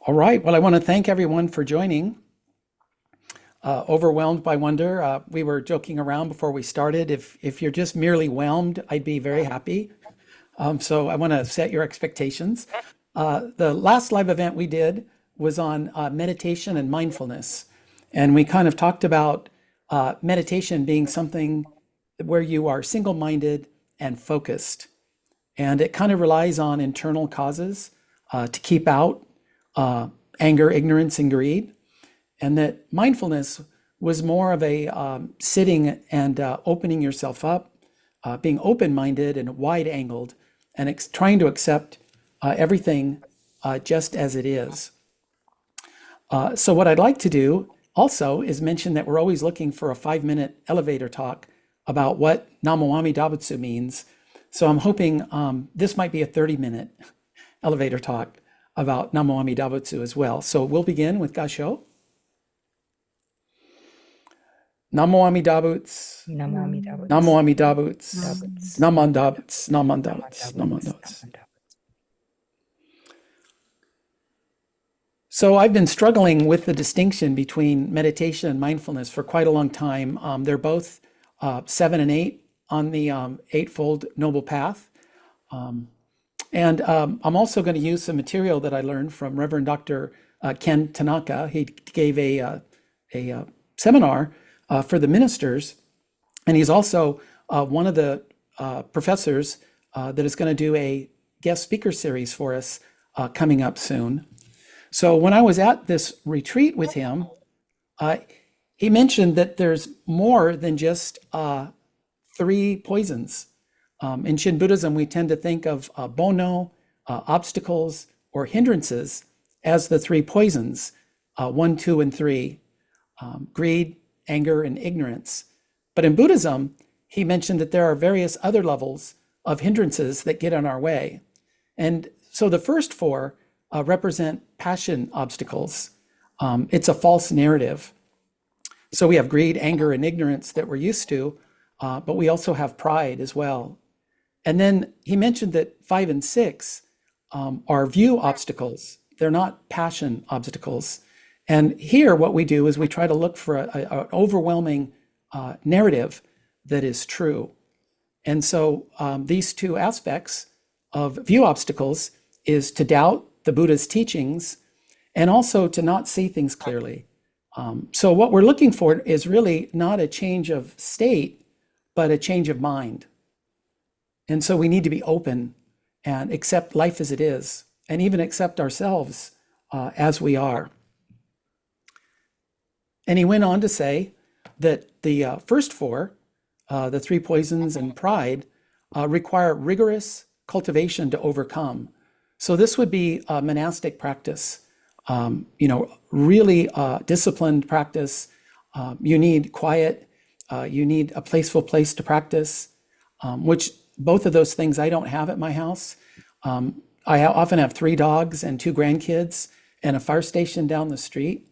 All right. Well, I want to thank everyone for joining. Overwhelmed by wonder. We were joking around before we started. If you're just merely whelmed, I'd be very happy. So I want to set your expectations. The last live event we did was on meditation and mindfulness, and we kind of talked about meditation being something where you are single-minded and focused, and it kind of relies on internal causes to keep out anger, ignorance, and greed, and that mindfulness was more of a sitting and opening yourself up, being open-minded and wide-angled, and trying to accept everything just as it is. So what I'd like to do also is mention that we're always looking for a 5-minute elevator talk about what Namoami Dabutsu means. So I'm hoping this might be a 30-minute elevator talk about Namoami Dabutsu as well. So we'll begin with Gasho. Namoami Dabuts, Namami Dabuts. Namoami Dabuts, Dabuts. Naman Dabuts, Naman Dabuts, Naman Dabuts. So I've been struggling with the distinction between meditation and mindfulness for quite a long time. They're both 7 and 8 on the Eightfold Noble Path. And I'm also going to use some material that I learned from Reverend Dr. Ken Tanaka. He gave a seminar for the ministers, and he's also one of the professors that is going to do a guest speaker series for us coming up soon. So when I was at this retreat with him, he mentioned that there's more than just 3 poisons. In Shin Buddhism, we tend to think of bono, obstacles, or hindrances as the 3 poisons, 1, 2, and 3, greed, anger, and ignorance. But in Buddhism, he mentioned that there are various other levels of hindrances that get in our way. And so the first 4 represent passion obstacles. It's a false narrative. So we have greed, anger, and ignorance that we're used to, but we also have pride as well. And then he mentioned that 5 and 6 are view obstacles. They're not passion obstacles. And here what we do is we try to look for an overwhelming narrative that is true. And so these 2 aspects of view obstacles is to doubt the Buddha's teachings and also to not see things clearly. So what we're looking for is really not a change of state, but a change of mind. And so we need to be open and accept life as it is, and even accept ourselves as we are. And he went on to say that the first 4, the 3 poisons and pride, require rigorous cultivation to overcome. So this would be a monastic practice, really disciplined practice. You need quiet, you need a placeful place to practice, which both of those things I don't have at my house. I often have 3 dogs and 2 grandkids and a fire station down the street.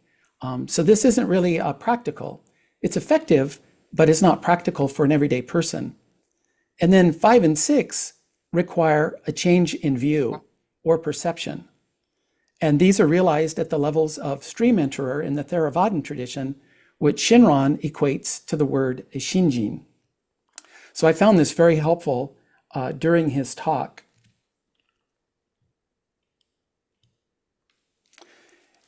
So this isn't really practical. It's effective, but it's not practical for an everyday person. And then 5 and 6 require a change in view or perception. And these are realized at the levels of stream enterer in the Theravadan tradition, which Shinran equates to the word shinjin. So I found this very helpful during his talk.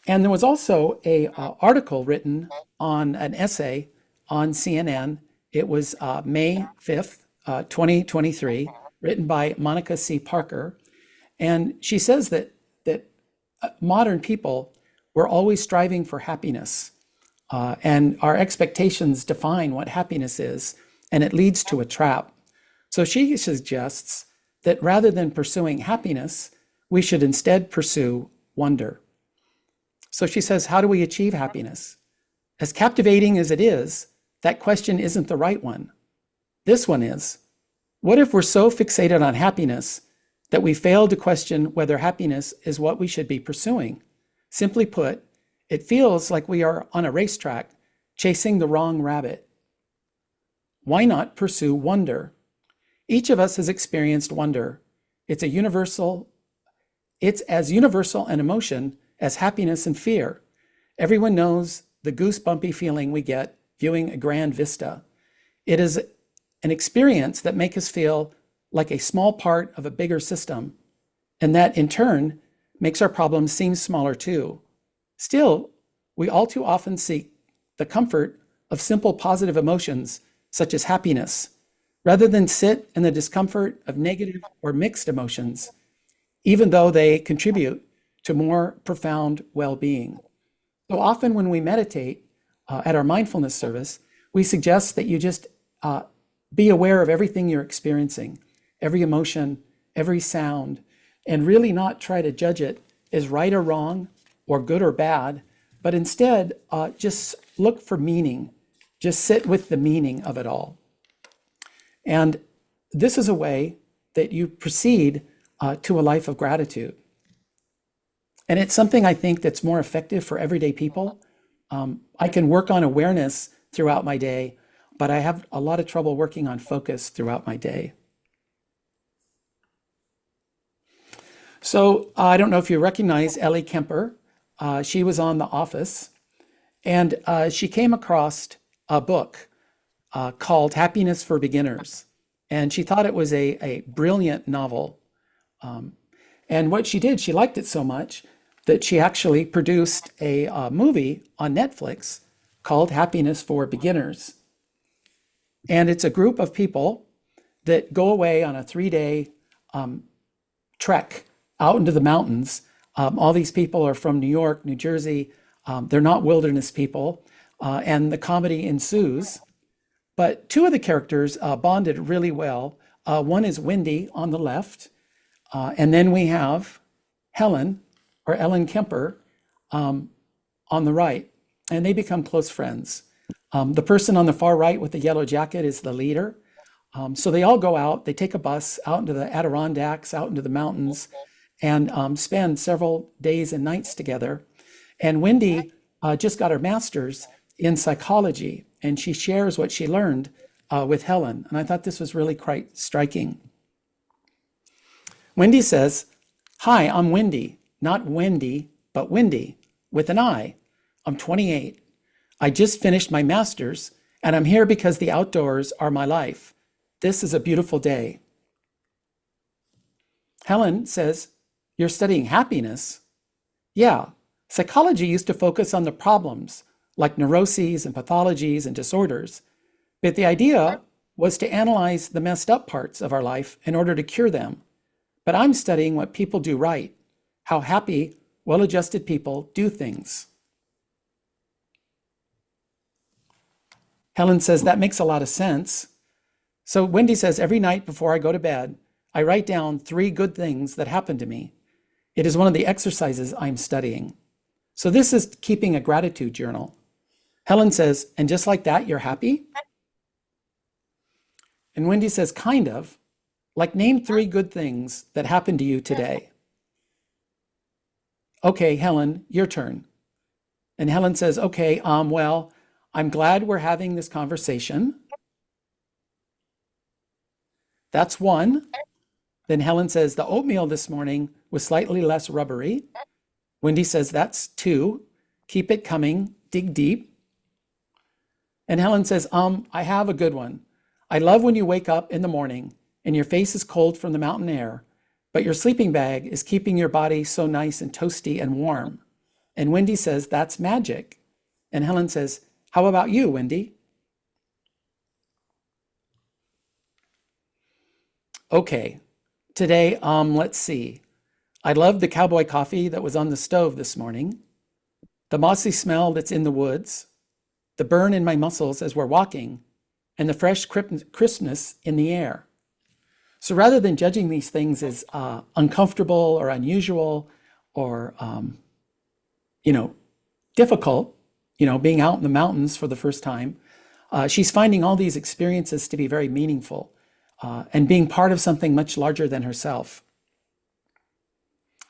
And there was also a article written on an essay on CNN. It was May 5th, 2023, written by Monica C. Parker. And she says that modern people, we're always striving for happiness. And our expectations define what happiness is, and it leads to a trap. So she suggests that rather than pursuing happiness, we should instead pursue wonder. So she says, how do we achieve happiness? As captivating as it is, that question isn't the right one. This one is. What if we're so fixated on happiness that we fail to question whether happiness is what we should be pursuing? Simply put, it feels like we are on a racetrack chasing the wrong rabbit. Why not pursue wonder? Each of us has experienced wonder. It's as universal an emotion as happiness and fear. Everyone knows the goosebumpy feeling we get viewing a grand vista. It is an experience that makes us feel like a small part of a bigger system, and that in turn makes our problems seem smaller too. Still, we all too often seek the comfort of simple positive emotions such as happiness, rather than sit in the discomfort of negative or mixed emotions, even though they contribute to more profound well-being. So often when we meditate at our mindfulness service, we suggest that you just be aware of everything you're experiencing, every emotion, every sound, and really not try to judge it as right or wrong or good or bad, but instead just look for meaning. Just sit with the meaning of it all. And this is a way that you proceed to a life of gratitude. And it's something I think that's more effective for everyday people. I can work on awareness throughout my day, but I have a lot of trouble working on focus throughout my day. So I don't know if you recognize Ellie Kemper. She was on The Office, and she came across a book called Happiness for Beginners. And she thought it was a brilliant novel. And what she did, she liked it so much that she actually produced a movie on Netflix called Happiness for Beginners. And it's a group of people that go away on a 3-day trek out into the mountains. All these people are from New York, New Jersey. They're not wilderness people. And the comedy ensues. But two of the characters bonded really well. One is Wendy on the left. And then we have Helen, or Ellen Kemper, on the right. And they become close friends. The person on the far right with the yellow jacket is the leader. So they all go out, they take a bus out into the Adirondacks, out into the mountains, and spend several days and nights together. And Wendy just got her master's in psychology, and she shares what she learned with Helen. And I thought this was really quite striking. Wendy says, "Hi, I'm Wendy, not Wendy, but Wendy, with an I. I'm 28. I just finished my master's, and I'm here because the outdoors are my life. This is a beautiful day." Helen says, "You're studying happiness?" "Yeah, psychology used to focus on the problems, like neuroses and pathologies and disorders. But the idea was to analyze the messed up parts of our life in order to cure them. But I'm studying what people do right, how happy, well-adjusted people do things." Helen says, "That makes a lot of sense." So Wendy says, "Every night before I go to bed, I write down 3 good things that happened to me. It is one of the exercises I'm studying." So this is keeping a gratitude journal. Helen says, "And just like that, you're happy?" And Wendy says, "Kind of. Like, name 3 good things that happened to you today." "Okay, Helen, your turn." And Helen says, "Okay, well, I'm glad we're having this conversation. That's 1. Then Helen says, "The oatmeal this morning was slightly less rubbery." Wendy says, "That's 2. Keep it coming, dig deep." And Helen says, I have a good one. I love when you wake up in the morning and your face is cold from the mountain air, but your sleeping bag is keeping your body so nice and toasty and warm." And Wendy says, "That's magic." And Helen says, "How about you, Wendy?" Okay, today, let's see. I love the cowboy coffee that was on the stove this morning, the mossy smell that's in the woods, the burn in my muscles as we're walking, and the fresh crispness in the air. So rather than judging these things as uncomfortable or unusual or, difficult, being out in the mountains for the first time, she's finding all these experiences to be very meaningful and being part of something much larger than herself.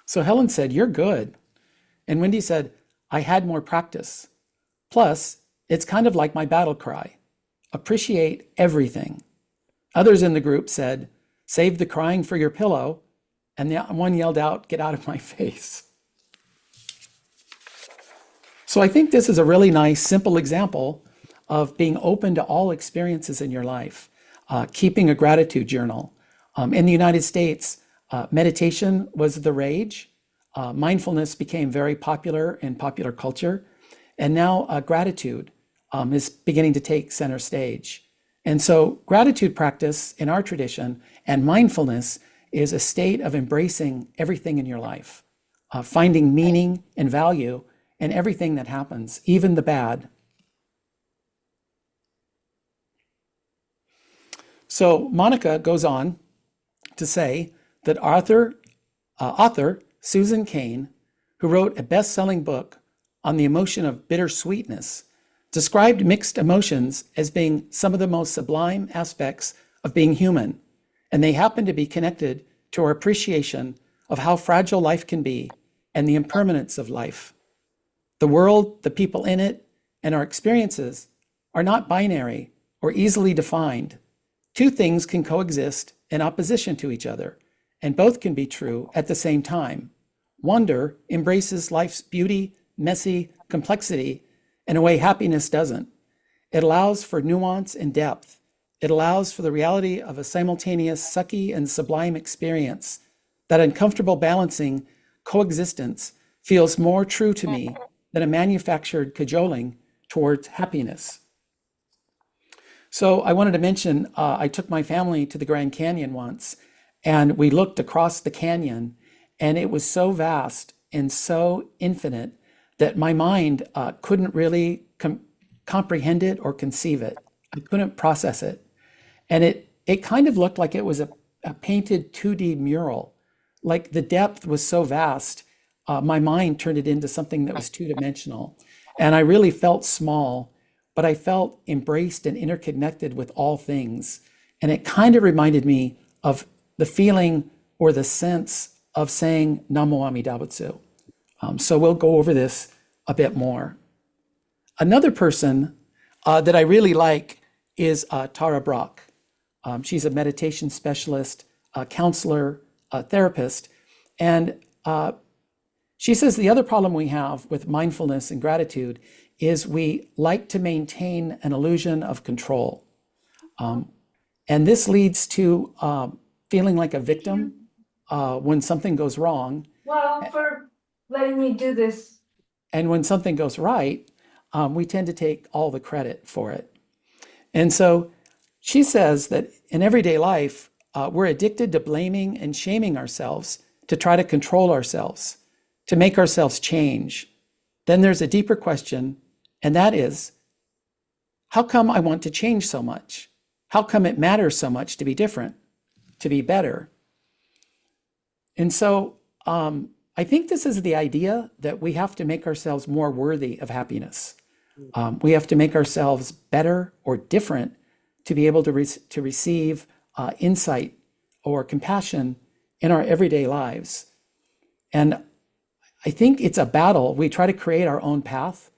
So Helen said, "You're good." And Wendy said, "I had more practice. Plus, it's kind of like my battle cry. Appreciate everything." Others in the group said, "Save the crying for your pillow." And the one yelled out, "Get out of my face." So I think this is a really nice, simple example of being open to all experiences in your life, keeping a gratitude journal. In the United States, meditation was the rage. Mindfulness became very popular in popular culture. And now gratitude is beginning to take center stage. And so gratitude practice in our tradition and mindfulness is a state of embracing everything in your life, finding meaning and value in everything that happens, even the bad. So Monica goes on to say that author Susan Cain, who wrote a best-selling book on the emotion of bittersweetness, described mixed emotions as being some of the most sublime aspects of being human, and they happen to be connected to our appreciation of how fragile life can be and the impermanence of life. The world, the people in it, and our experiences are not binary or easily defined. Two things can coexist in opposition to each other, and both can be true at the same time. Wonder embraces life's beauty, messy complexity in a way happiness doesn't. It allows for nuance and depth. It allows for the reality of a simultaneous sucky and sublime experience. That uncomfortable balancing coexistence feels more true to me than a manufactured cajoling towards happiness. So I wanted to mention, I took my family to the Grand Canyon once, and we looked across the canyon, and it was so vast and so infinite that my mind couldn't really comprehend it or conceive it. I couldn't process it. And it kind of looked like it was a painted 2D mural. Like the depth was so vast, my mind turned it into something that was two-dimensional. And I really felt small, but I felt embraced and interconnected with all things. And it kind of reminded me of the feeling or the sense of saying Namo Amida Butsu. So we'll go over this a bit more. Another person that I really like is Tara Brach. She's a meditation specialist, a counselor, a therapist. And she says the other problem we have with mindfulness and gratitude is we like to maintain an illusion of control. And this leads to feeling like a victim when something goes wrong. Well, for letting me do this. And when something goes right, we tend to take all the credit for it. And so she says that in everyday life, we're addicted to blaming and shaming ourselves to try to control ourselves, to make ourselves change. Then there's a deeper question, and that is, how come I want to change so much? How come it matters so much to be different, to be better? And so I think this is the idea that we have to make ourselves more worthy of happiness. We have to make ourselves better or different to be able to receive insight or compassion in our everyday lives. And I think it's a battle. We try to create our own path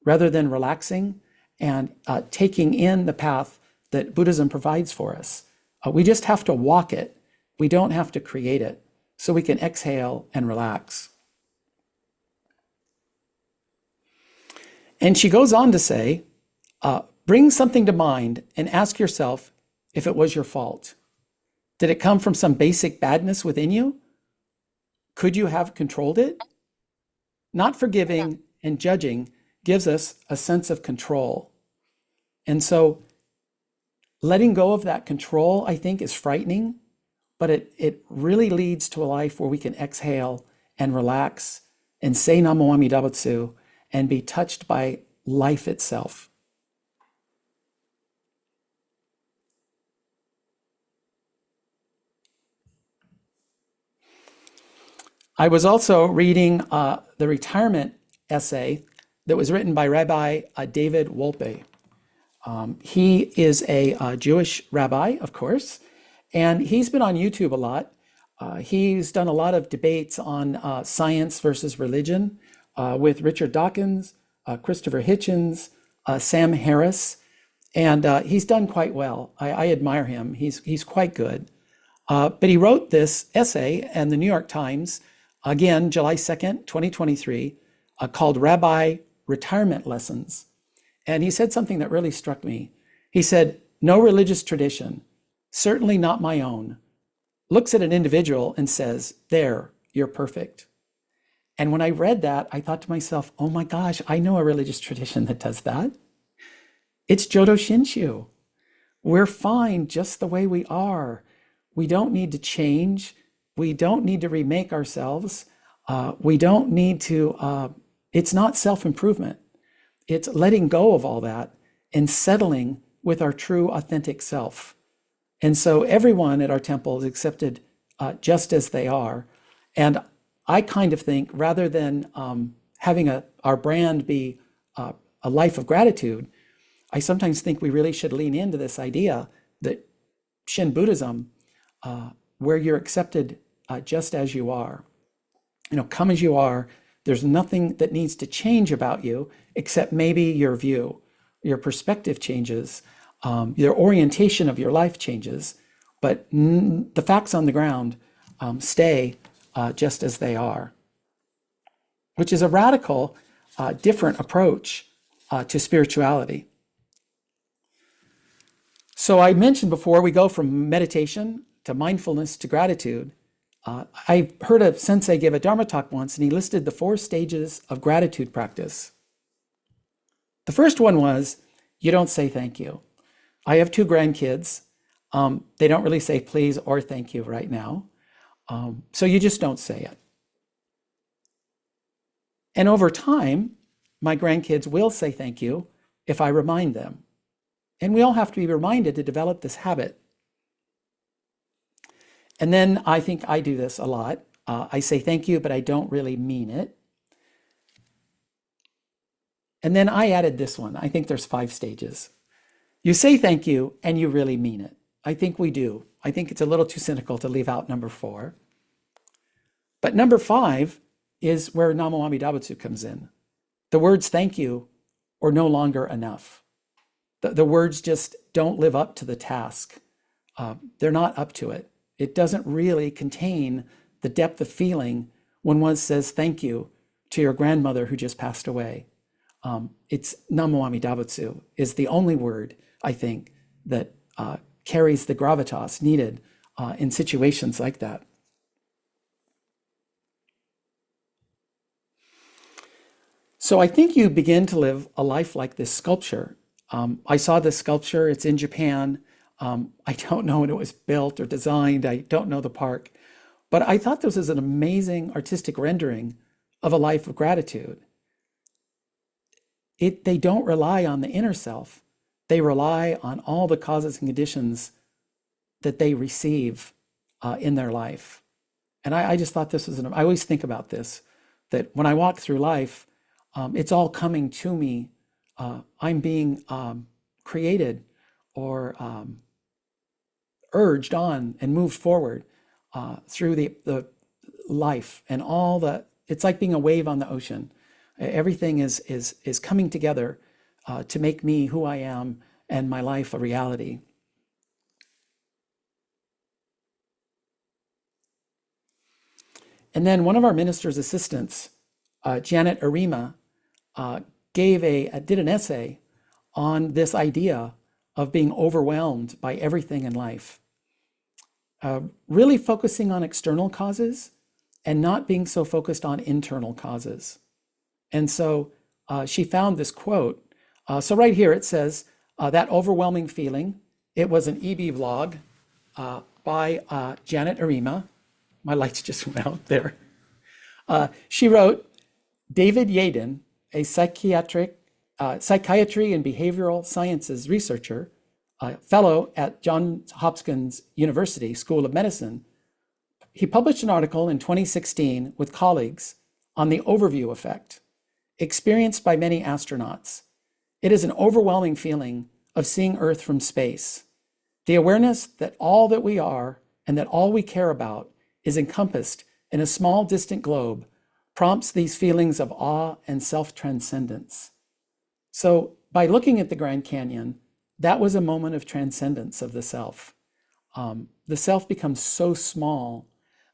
rather than relaxing and taking in the path that Buddhism provides for us. We just have to walk it. We don't have to create it. So we can exhale and relax. And she goes on to say, bring something to mind and ask yourself if it was your fault. Did it come from some basic badness within you? Could you have controlled it? Not forgiving and judging gives us a sense of control. And so letting go of that control, I think, is frightening, but it really leads to a life where we can exhale and relax and say Namo Amida Butsu and be touched by life itself. I was also reading the retirement essay that was written by Rabbi David Wolpe. He is a Jewish rabbi, of course, and he's been on YouTube a lot. He's done a lot of debates on science versus religion with Richard Dawkins, Christopher Hitchens, Sam Harris, and he's done quite well. I admire him. He's quite good. But he wrote this essay in the New York Times, again, July 2nd, 2023, called Rabbi retirement lessons. And he said something that really struck me. He said, no religious tradition, certainly not my own, looks at an individual and says, there, you're perfect. And when I read that, I thought to myself, oh my gosh, I know a religious tradition that does that. It's Jodo Shinshu. We're fine just the way we are. We don't need to change. We don't need to remake ourselves. We don't need to, it's not self-improvement. It's letting go of all that and settling with our true authentic self. And so everyone at our temple is accepted just as they are. And I kind of think rather than having our brand be a life of gratitude, I sometimes think we really should lean into this idea that Shin Buddhism, where you're accepted just as you are. You know, come as you are. There's nothing that needs to change about you except maybe your view, your perspective changes, your orientation of your life changes, but the facts on the ground stay just as they are, which is a radical, different approach to spirituality. So I mentioned before, we go from meditation to mindfulness to gratitude. I heard a sensei give a Dharma talk once, and he listed the 4 stages of gratitude practice. The first one was, you don't say thank you. I have 2 grandkids. They don't really say please or thank you right now. So you just don't say it. And over time, my grandkids will say thank you if I remind them. And we all have to be reminded to develop this habit. And then I think I do this a lot. I say thank you, but I don't really mean it. And then I added this one. I think there's 5 stages. You say thank you and you really mean it. I think we do. I think it's a little too cynical to leave out number 4. But number 5 is where Namo Amida Butsu comes in. The words thank you are no longer enough. The words just don't live up to the task. They're not up to it. It doesn't really contain the depth of feeling when one says thank you to your grandmother who just passed away. It's Namo Amida Butsu is the only word, I think, that carries the gravitas needed in situations like that. So I think you begin to live a life like this sculpture. I saw this sculpture, it's in Japan. I don't know when it was built or designed. I don't know the park, but I thought this was an amazing artistic rendering of a life of gratitude. They don't rely on the inner self. They rely on all the causes and conditions that they receive in their life. And I just thought this was, I always think about this, that when I walk through life, it's all coming to me. I'm being created or urged on and moved forward through the life and all the, it's like being a wave on the ocean. Everything is coming together to make me who I am and my life a reality. And then one of our minister's assistants, Janet Arima, did an essay on this idea of being overwhelmed by everything in life, really focusing on external causes and not being so focused on internal causes. And so she found this quote. So right here it says, that overwhelming feeling, it was an EB vlog by Janet Arima. My lights just went out there. She wrote, David Yaden, a psychiatry and behavioral sciences researcher, fellow at Johns Hopkins University School of Medicine, he published an article in 2016 with colleagues on the overview effect experienced by many astronauts. It is an overwhelming feeling of seeing Earth from space. The awareness that all that we are and that all we care about is encompassed in a small distant globe prompts these feelings of awe and self-transcendence. So by looking at the Grand Canyon, that was a moment of transcendence of the self. The self becomes so small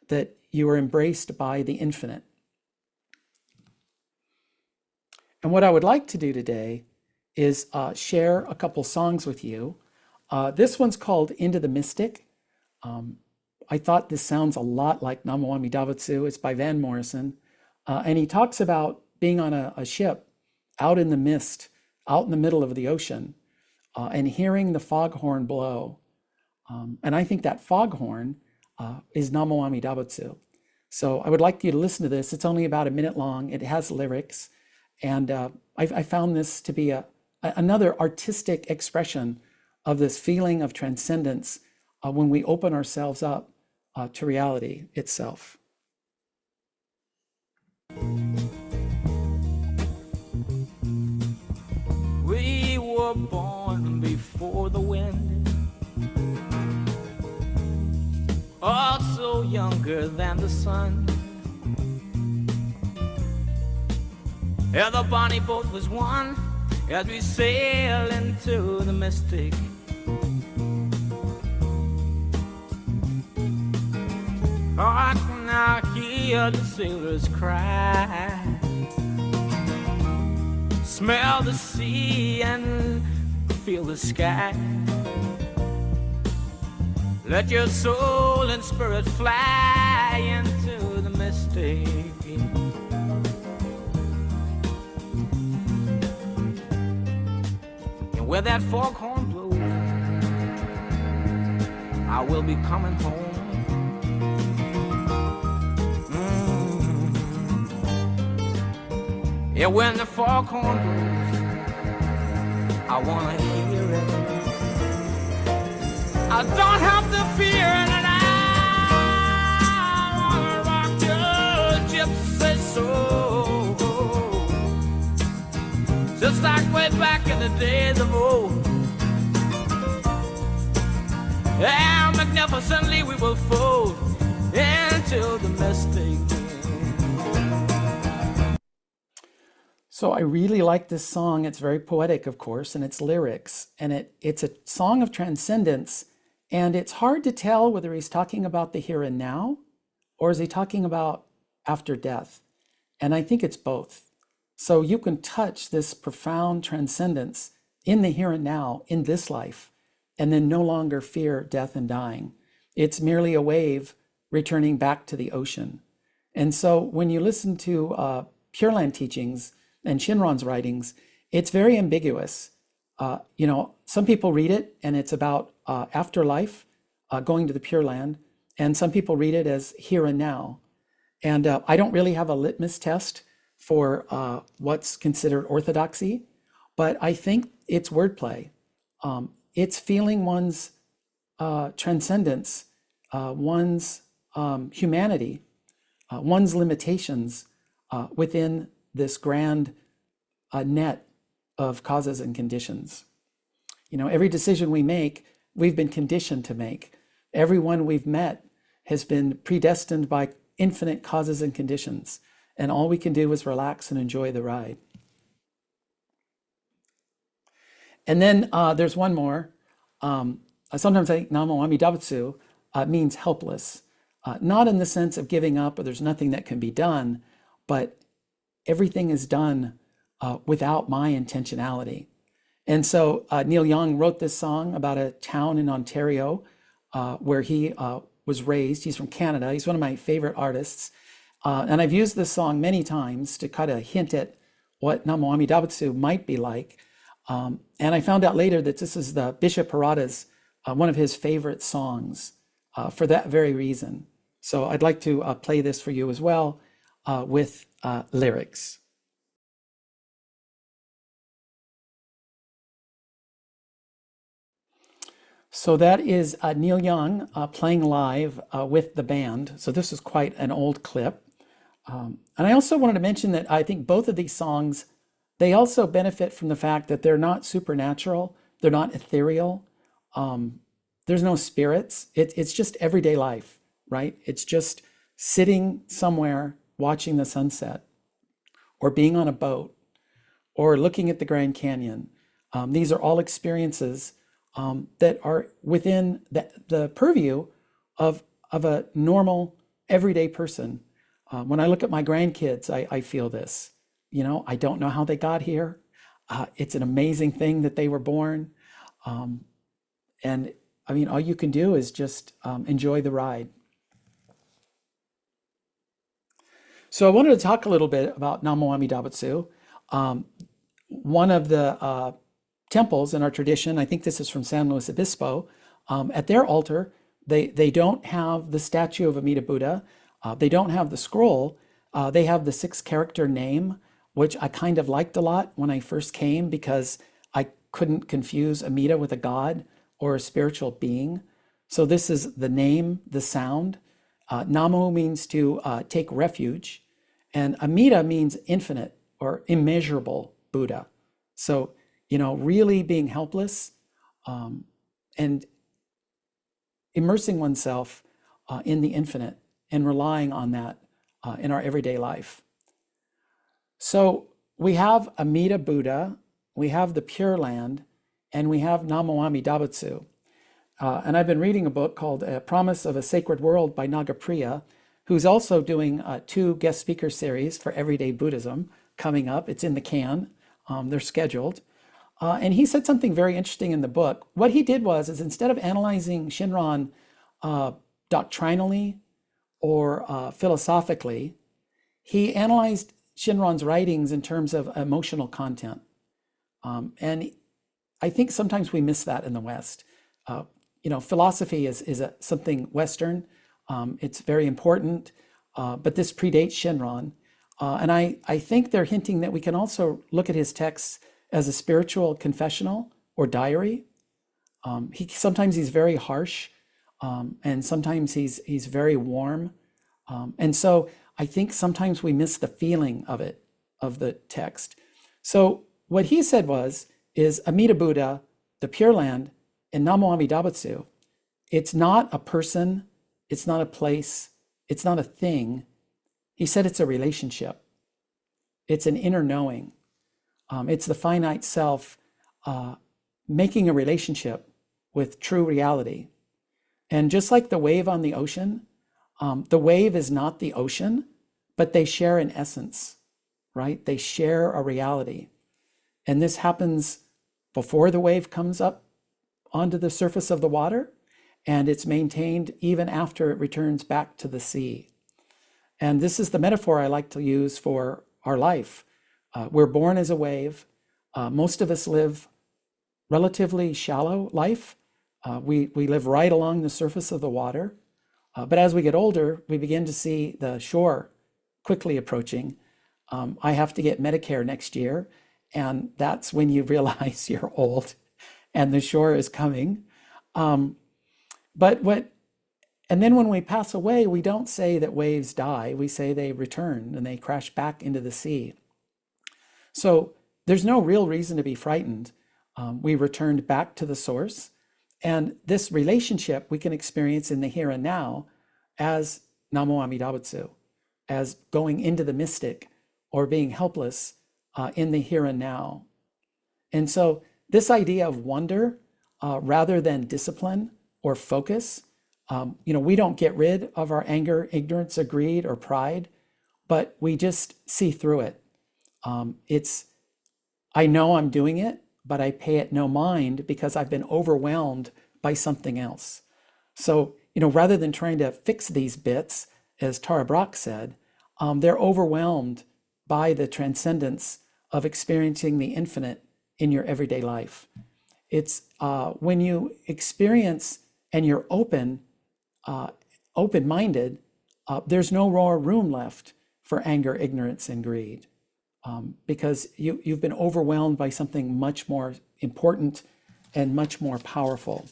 that you are embraced by the infinite. And what I would like to do today is share a couple songs with you. This one's called Into the Mystic. Um, I thought this sounds a lot like Namo Amida Butsu. It's by Van Morrison. And he talks about being on a ship out in the mist, out in the middle of the ocean, and hearing the foghorn blow. And I think that foghorn is Namo Amida Butsu. So I would like you to listen to this. It's only about a minute long. It has lyrics. And I found this to be another artistic expression of this feeling of transcendence when we open ourselves up to reality itself. We were born before the wind, also younger than the sun. Yeah, the bonnie boat was one as we sail into the mystic. Oh, I can now hear the sailors cry, smell the sea and feel the sky. Let your soul and spirit fly into the mystic. And where that foghorn blows, I will be coming home. Yeah, when the foghorn blows, I wanna hear it. I don't have to fear it, and I wanna rock your gypsy soul, just like way back in the days of old. And magnificently we will fold into the mystic. So I really like this song. It's very poetic, of course, and its lyrics, and it's a song of transcendence. And it's hard to tell whether he's talking about the here and now, or is he talking about after death? And I think it's both. So you can touch this profound transcendence in the here and now, in this life, and then no longer fear death and dying. It's merely a wave returning back to the ocean. And so when you listen to Pure Land teachings and Shinron's writings, it's very ambiguous. Some people read it and it's about afterlife, going to the Pure Land, and some people read it as here and now. And I don't really have a litmus test for what's considered orthodoxy, but I think it's wordplay. It's feeling one's transcendence, one's humanity, one's limitations within this grand net of causes and conditions. Every decision we make, we've been conditioned to make. Everyone we've met has been predestined by infinite causes and conditions, and all we can do is relax and enjoy the ride. And then there's one more. Sometimes I think Namo Amida Butsu means helpless, not in the sense of giving up or there's nothing that can be done, but everything is done without my intentionality. And so Neil Young wrote this song about a town in Ontario where he was raised. He's from Canada. He's one of my favorite artists. And I've used this song many times to kind of hint at what Namo Amida Butsu might be like. And I found out later that this is the Bishop Harada's, one of his favorite songs for that very reason. So I'd like to play this for you as well with lyrics. So that is Neil Young playing live with the band. So this is quite an old clip. And I also wanted to mention that I think both of these songs, they also benefit from the fact that they're not supernatural, they're not ethereal, there's no spirits, it's just everyday life, right? It's just sitting somewhere watching the sunset, or being on a boat, or looking at the Grand Canyon. These are all experiences that are within the purview of a normal, everyday person. When I look at my grandkids, I feel this. I don't know how they got here. It's an amazing thing that they were born. Um, and I mean, all you can do is just enjoy the ride. So I wanted to talk a little bit about Namo Amida Butsu. Um, One of the temples in our tradition, I think this is from San Luis Obispo, at their altar, they don't have the statue of Amida Buddha. They don't have the scroll. They have the 6-character name, which I kind of liked a lot when I first came because I couldn't confuse Amida with a god or a spiritual being. So this is the name, the sound. Namo means to take refuge, and Amida means infinite or immeasurable Buddha. So, really being helpless and immersing oneself in the infinite and relying on that in our everyday life. So we have Amida Buddha, we have the Pure Land, and we have Namo Amida Butsu. And I've been reading a book called Promise of a Sacred World by Nagapriya, who's also doing 2 guest speaker series for Everyday Buddhism coming up. It's in the can. They're scheduled. And he said something very interesting in the book. What he did is instead of analyzing Shinran doctrinally or philosophically, he analyzed Shinran's writings in terms of emotional content. And I think sometimes we miss that in the West. Philosophy is something Western. It's very important, but this predates Shinran. And I think they're hinting that we can also look at his texts as a spiritual confessional or diary. Sometimes he's very harsh, and sometimes he's very warm. And so I think sometimes we miss the feeling of the text. So what he said is Amida Buddha, the Pure Land, and Namo Amida Butsu. It's not a person, it's not a place, it's not a thing. He said it's a relationship. It's an inner knowing. It's the finite self making a relationship with true reality. And just like the wave on the ocean, the wave is not the ocean, but they share an essence, right? They share a reality. And this happens before the wave comes up onto the surface of the water, and it's maintained even after it returns back to the sea. And this is the metaphor I like to use for our life. We're born as a wave. Most of us live relatively shallow life. We live right along the surface of the water. But as we get older, we begin to see the shore quickly approaching. I have to get Medicare next year, and that's when you realize you're old and the shore is coming. And then when we pass away, we don't say that waves die. We say they return and they crash back into the sea. So there's no real reason to be frightened. We returned back to the source. And this relationship we can experience in the here and now as Namo Amida Butsu, as going into the mystic or being helpless in the here and now. And so this idea of wonder rather than discipline or focus, we don't get rid of our anger, ignorance, or greed, or pride, but we just see through it. I know I'm doing it, but I pay it no mind because I've been overwhelmed by something else. So, rather than trying to fix these bits, as Tara Brach said, they're overwhelmed by the transcendence of experiencing the infinite in your everyday life. It's when you experience and you're open-minded, there's no more room left for anger, ignorance, and greed, because you've been overwhelmed by something much more important and much more powerful.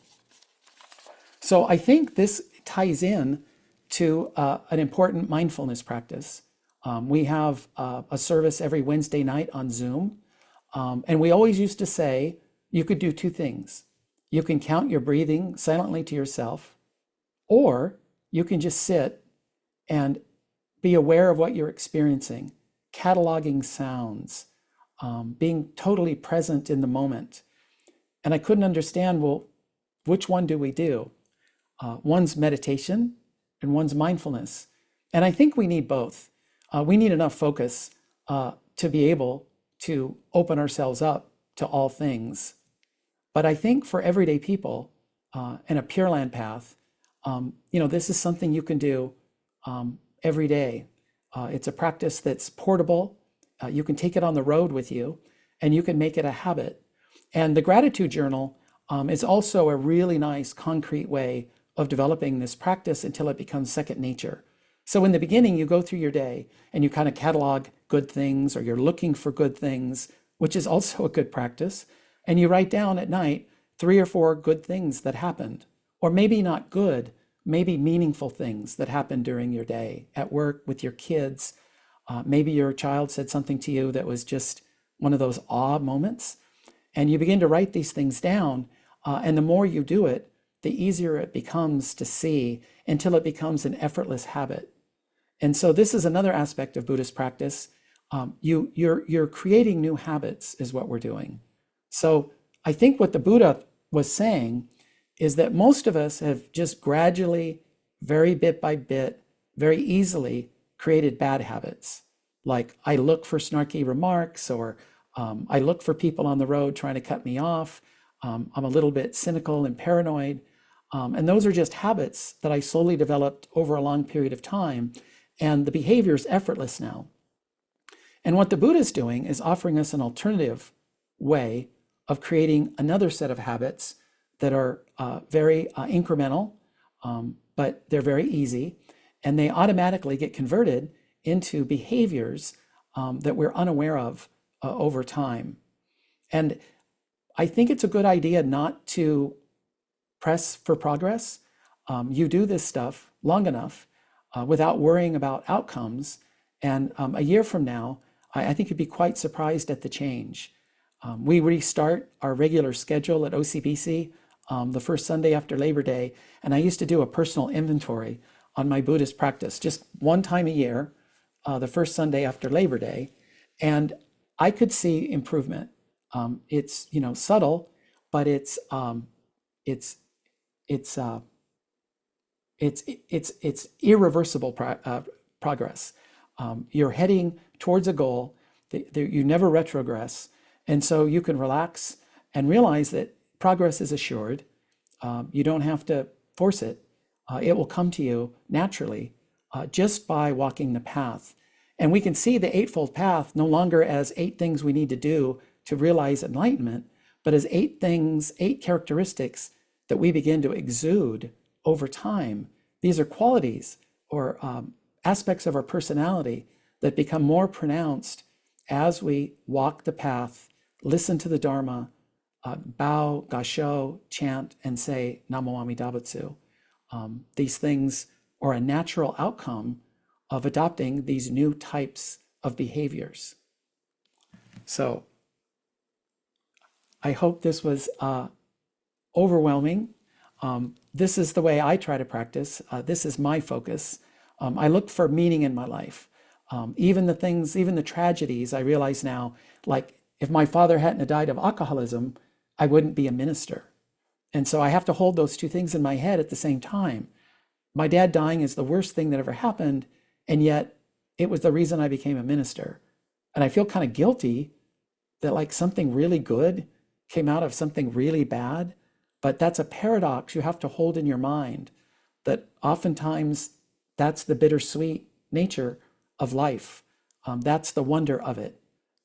So I think this ties in to an important mindfulness practice. We have a service every Wednesday night on Zoom, and we always used to say, you could do 2 things. You can count your breathing silently to yourself, or you can just sit and be aware of what you're experiencing, cataloging sounds, being totally present in the moment. And I couldn't understand, well, which one do we do? One's meditation and one's mindfulness. And I think we need both. We need enough focus to be able to open ourselves up to all things. But I think for everyday people and a Pure Land path, this is something you can do every day. It's a practice that's portable. You can take it on the road with you, and you can make it a habit. And the gratitude journal is also a really nice, concrete way of developing this practice until it becomes second nature. So in the beginning, you go through your day and you kind of catalog good things, or you're looking for good things, which is also a good practice. And you write down at night 3 or 4 good things that happened, or maybe not good, maybe meaningful things that happened during your day, at work, with your kids. Maybe your child said something to you that was just one of those awe moments. And you begin to write these things down. And the more you do it, the easier it becomes to see, until it becomes an effortless habit. And so this is another aspect of Buddhist practice. You're creating new habits is what we're doing. So I think what the Buddha was saying is that most of us have just gradually, very bit by bit, very easily created bad habits. Like, I look for snarky remarks, or I look for people on the road trying to cut me off. I'm a little bit cynical and paranoid. And those are just habits that I slowly developed over a long period of time. And the behavior is effortless now. And what the Buddha is doing is offering us an alternative way of creating another set of habits that are very incremental, but they're very easy. And they automatically get converted into behaviors that we're unaware of over time. And I think it's a good idea not to press for progress. You do this stuff long enough without worrying about outcomes. And a year from now, I think you'd be quite surprised at the change. We restart our regular schedule at OCBC the first Sunday after Labor Day. And I used to do a personal inventory on my Buddhist practice just one time a year, the first Sunday after Labor Day. And I could see improvement. It's subtle, but it's irreversible progress. You're heading towards a goal that you never retrogress, and so you can relax and realize that progress is assured. You don't have to force it. It will come to you naturally just by walking the path. And we can see the Eightfold Path no longer as 8 things we need to do to realize enlightenment, but as 8 things, 8 characteristics that we begin to exude over time. These are qualities or aspects of our personality that become more pronounced as we walk the path, listen to the Dharma, bow, gasho, chant, and say Namo Amida Butsu. These things are a natural outcome of adopting these new types of behaviors. So I hope this was overwhelming. This is the way I try to practice. This is my focus. I look for meaning in my life. Even the tragedies, I realize now, like if my father hadn't died of alcoholism, I wouldn't be a minister. And so I have to hold those 2 things in my head at the same time. My dad dying is the worst thing that ever happened, and yet it was the reason I became a minister. And I feel kind of guilty that like something really good came out of something really bad. But that's a paradox you have to hold in your mind, that oftentimes that's the bittersweet nature of life. That's the wonder of it.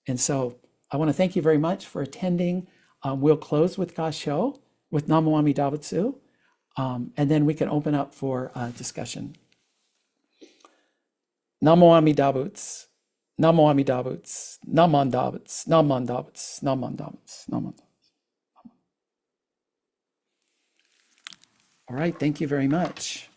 And so I want to thank you very much for attending. We'll close with Gasho, with Namo Amida Butsu, and then we can open up for discussion. Namo Amida Butsu, Namo Amida Butsu, Naman Dabuts, Naman Dabuts, Naman Dabuts, Naman Dabuts. All right, thank you very much.